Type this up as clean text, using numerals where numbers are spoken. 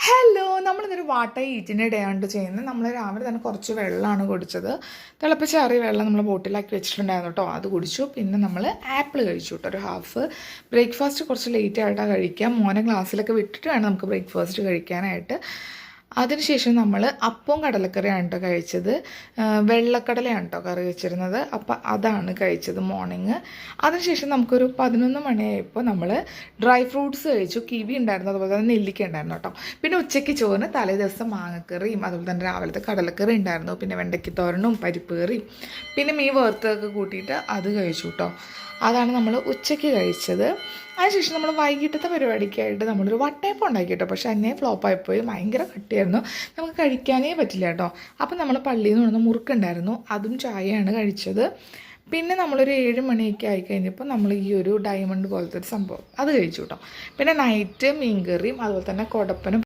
Hello, നമ്മളിന്നൊരു വാട്ട ഈറ്റിൻ്റെ day ആണ് ചെയ്യുന്നത്. നമ്മൾ രാവിലെ തന്നെ കുറച്ച് വെള്ളമാണ് കുടിച്ചത്. തിളപ്പിച്ചാറിയ വെള്ളം നമ്മൾ ബോട്ടിലാക്കി വെച്ചിട്ടുണ്ടായിരുന്നു കേട്ടോ, അത് കുടിച്ചു. പിന്നെ നമ്മൾ ആപ്പിൾ കഴിച്ചു കേട്ടോ, ഒരു ഹാഫ്. ബ്രേക്ക്ഫാസ്റ്റ് കുറച്ച് ലേറ്റ് ആയിട്ടാണ് കഴിക്കാം. മോനെ ക്ലാസ്സിലൊക്കെ വിട്ടിട്ട് വേണം നമുക്ക് ബ്രേക്ക്ഫാസ്റ്റ് കഴിക്കാനായിട്ട്. അതിനുശേഷം നമ്മൾ അപ്പവും കടലക്കറിയാണ് കേട്ടോ കഴിച്ചത്. വെള്ളക്കടലയാണ് കേട്ടോ കറി വെച്ചിരുന്നത്. അപ്പം അതാണ് കഴിച്ചത് മോർണിംഗ്. അതിനുശേഷം നമുക്കൊരു 11 മണിയായപ്പോൾ നമ്മൾ ഡ്രൈ ഫ്രൂട്ട്സ് കഴിച്ചു. കിവി ഉണ്ടായിരുന്നു, അതുപോലെ തന്നെ നെല്ലിക്ക ഉണ്ടായിരുന്നു കേട്ടോ. പിന്നെ ഉച്ചയ്ക്ക് ചോറിന് തലേ ദിവസം മാങ്ങക്കറിയും അതുപോലെ തന്നെ രാവിലത്തെ കടലക്കറി ഉണ്ടായിരുന്നു. പിന്നെ വെണ്ടയ്ക്കത്തോരനും പരിപ്പ് കറിയും പിന്നെ മീൻ വറുത്തതൊക്കെ കൂട്ടിയിട്ട് അത് കഴിച്ചു കേട്ടോ. അതാണ് നമ്മൾ ഉച്ചയ്ക്ക് കഴിച്ചത്. അതിനുശേഷം നമ്മൾ വൈകിട്ടത്തെ പരിപാടിക്കായിട്ട് നമ്മളൊരു വട്ടയപ്പം ഉണ്ടാക്കി കേട്ടോ. പക്ഷേ അന്നേ ഫ്ലോപ്പായിപ്പോയി, ഭയങ്കര കട്ടിയായിരുന്നു, നമുക്ക് കഴിക്കാനേ പറ്റില്ല കേട്ടോ. അപ്പം നമ്മൾ പള്ളിയിൽ നിന്ന് കൊണ്ടുവന്ന മുറുക്കുണ്ടായിരുന്നു, അതും ചായയാണ് കഴിച്ചത്. പിന്നെ നമ്മളൊരു 7 മണിയൊക്കെ ആയിക്കഴിഞ്ഞപ്പോൾ നമ്മൾ ഈ ഒരു ഡയമണ്ട് പോലത്തെ ഒരു സംഭവം അത് കഴിച്ചു കേട്ടോ. പിന്നെ നൈറ്റ് മീൻകറിയും അതുപോലെ തന്നെ കുടപ്പനും